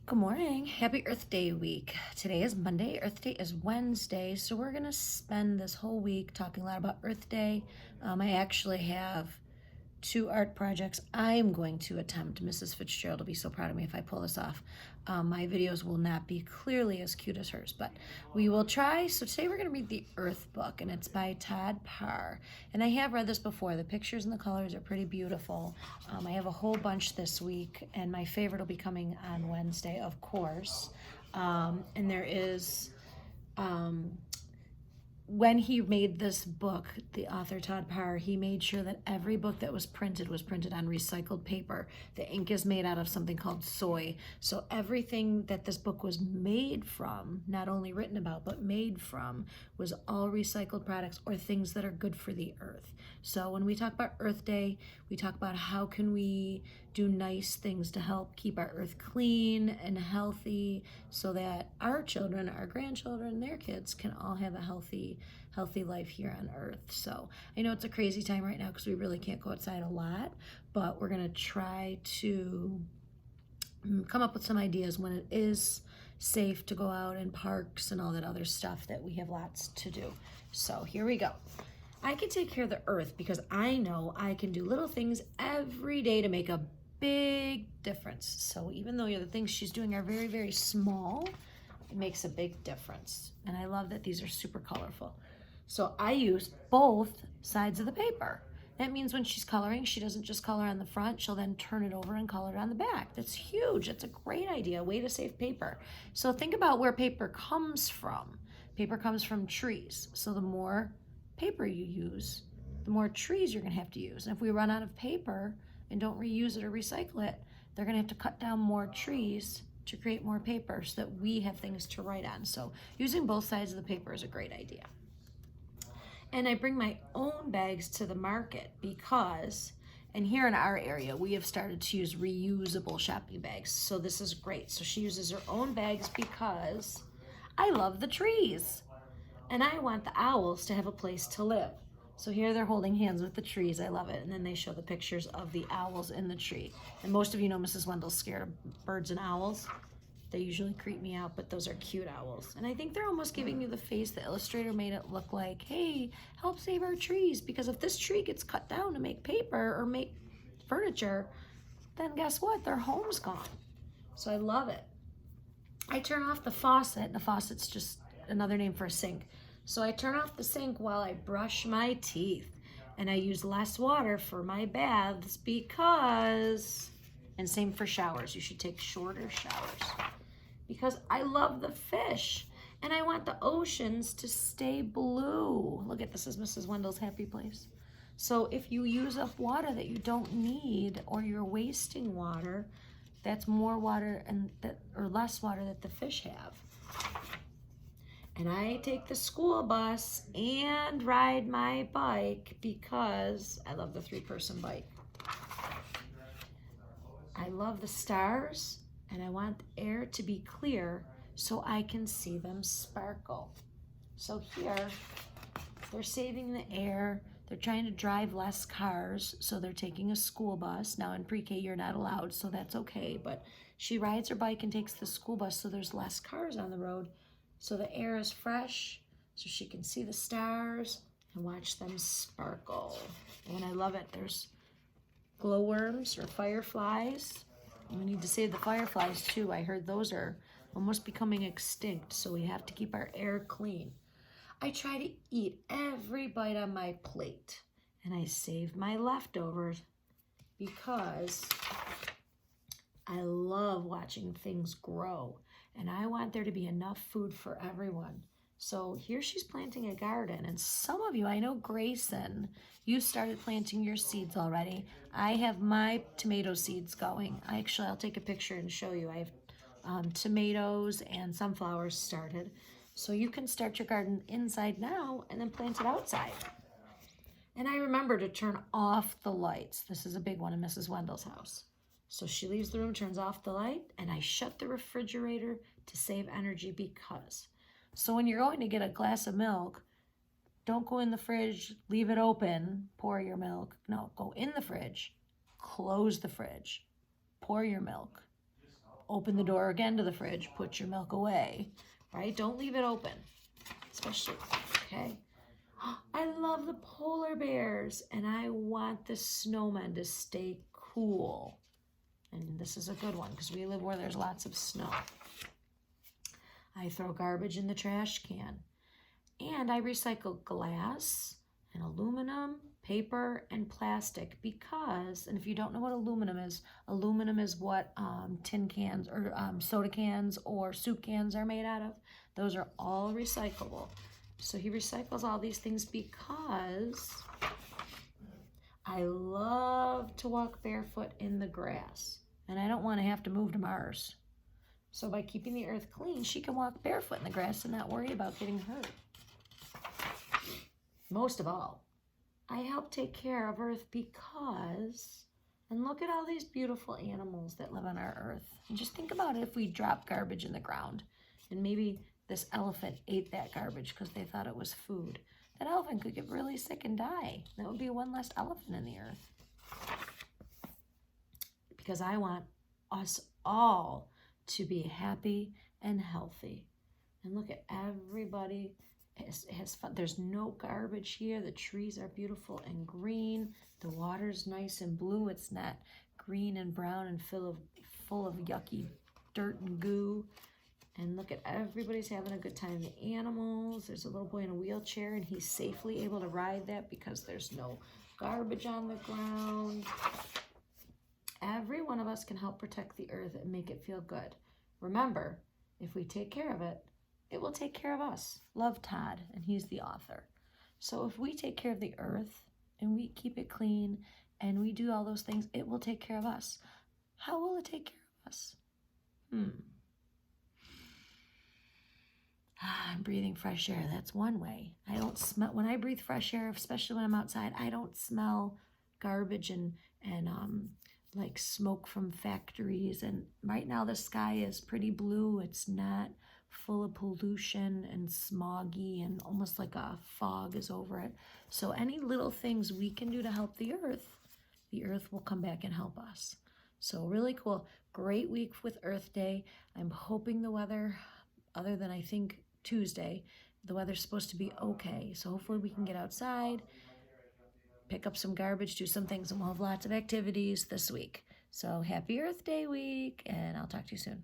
Good morning. Happy Earth Day week. Today is Monday. Earth Day is Wednesday. So we're going to spend this whole week talking a lot about Earth Day. I actually have two art projects I'm going to attempt. Mrs. Fitzgerald will be so proud of me if I pull this off. My videos will not be clearly as cute as hers, but we will try. So today we're going to read the Earth book, and it's by Todd Parr. And I have read this before. The pictures and the colors are pretty beautiful. I have a whole bunch this week, and my favorite will be coming on Wednesday, of course. And there is when he made this book, the author Todd Parr, he made sure that every book that was printed on recycled paper. The ink is made out of something called soy. So everything that this book was made from, not only written about, but made from, was all recycled products or things that are good for the earth. So when we talk about Earth Day, we talk about how can we do nice things to help keep our earth clean and healthy so that our children, our grandchildren, their kids can all have a healthy life here on earth. So I know it's a crazy time right now because we really can't go outside a lot, but we're going to try to come up with some ideas when it is safe to go out in parks and all that other stuff that we have lots to do. So here we go. I can take care of the earth because I know I can do little things every day to make a big difference. So even though the things she's doing are very, very small, it makes a big difference. And I love that these are super colorful. So I use both sides of the paper. That means when she's coloring, she doesn't just color on the front, she'll then turn it over and color it on the back. That's huge. That's a great idea, a way to save paper. So think about where paper comes from. Paper comes from trees. So the more paper you use, the more trees you're gonna have to use. And if we run out of paper and don't reuse it or recycle it, they're gonna have to cut down more trees to create more paper so that we have things to write on. So using both sides of the paper is a great idea. And I bring my own bags to the market because, and here in our area, we have started to use reusable shopping bags. So this is great. So she uses her own bags because I love the trees. And I want the owls to have a place to live. So here they're holding hands with the trees. I love it. And then they show the pictures of the owls in the tree. And most of you know Mrs. Wendell's scared of birds and owls. They usually creep me out, but those are cute owls. And I think they're almost giving you the face the illustrator made it look like, hey, help save our trees. Because if this tree gets cut down to make paper or make furniture, then guess what? Their home's gone. So I love it. I turn off the faucet, and the faucet's just another name for a sink. So I turn off the sink while I brush my teeth, and I use less water for my baths because, and same for showers, you should take shorter showers because I love the fish and I want the oceans to stay blue. Look at this, is Mrs. Wendell's happy place. So if you use up water that you don't need or you're wasting water, that's more water or less water that the fish have. And I take the school bus and ride my bike because I love the 3-person bike. I love the stars and I want the air to be clear so I can see them sparkle. So here, they're saving the air. They're trying to drive less cars, so they're taking a school bus. Now in pre-K, you're not allowed, so that's okay. But she rides her bike and takes the school bus, so there's less cars on the road. So the air is fresh, so she can see the stars and watch them sparkle. And I love it. There's glowworms or fireflies. We need to save the fireflies too. I heard those are almost becoming extinct, so we have to keep our air clean. I try to eat every bite on my plate, and I save my leftovers because I love watching things grow, and I want there to be enough food for everyone. So here she's planting a garden, and some of you, I know Grayson, you started planting your seeds already. I have my tomato seeds going. I'll take a picture and show you. I have tomatoes and sunflowers started. So you can start your garden inside now and then plant it outside. And I remember to turn off the lights. This is a big one in Mrs. Wendell's house. So she leaves the room, turns off the light, and I shut the refrigerator to save energy because. So when you're going to get a glass of milk, don't go in the fridge, leave it open, pour your milk. No, go in the fridge, close the fridge, pour your milk. open the door again to the fridge, put your milk away, right? Don't leave it open, especially, okay? I love the polar bears, and I want the snowmen to stay cool. And this is a good one because we live where there's lots of snow. I throw garbage in the trash can. And I recycle glass and aluminum, paper, and plastic because, and if you don't know what aluminum is what tin cans or soda cans or soup cans are made out of. Those are all recyclable. So he recycles all these things because I love to walk barefoot in the grass, and I don't want to have to move to Mars. So by keeping the earth clean, she can walk barefoot in the grass and not worry about getting hurt. Most of all, I help take care of Earth because, and look at all these beautiful animals that live on our Earth. And just think about it if we drop garbage in the ground and maybe this elephant ate that garbage because they thought it was food. That elephant could get really sick and die. That would be one less elephant in the earth. Because I want us all to be happy and healthy. And look at everybody has fun. There's no garbage here. The trees are beautiful and green. The water's nice and blue. It's not green and brown and full of yucky dirt and goo. And look at everybody's having a good time. The animals, there's a little boy in a wheelchair and he's safely able to ride that because there's no garbage on the ground. Every one of us can help protect the earth and make it feel good. Remember, if we take care of it, it will take care of us. Love Todd, and he's the author. So if we take care of the earth and we keep it clean and we do all those things, it will take care of us. How will it take care of us? I'm breathing fresh air. That's one way. I don't smell, when I breathe fresh air, especially when I'm outside, I don't smell garbage and like smoke from factories. And right now the sky is pretty blue. It's not full of pollution and smoggy and almost like a fog is over it. So any little things we can do to help the earth will come back and help us. So really cool. Great week with Earth Day. I'm hoping the weather, other than I think Tuesday, the weather's supposed to be okay. So hopefully we can get outside, pick up some garbage, do some things, and we'll have lots of activities this week. So happy Earth Day week, and I'll talk to you soon.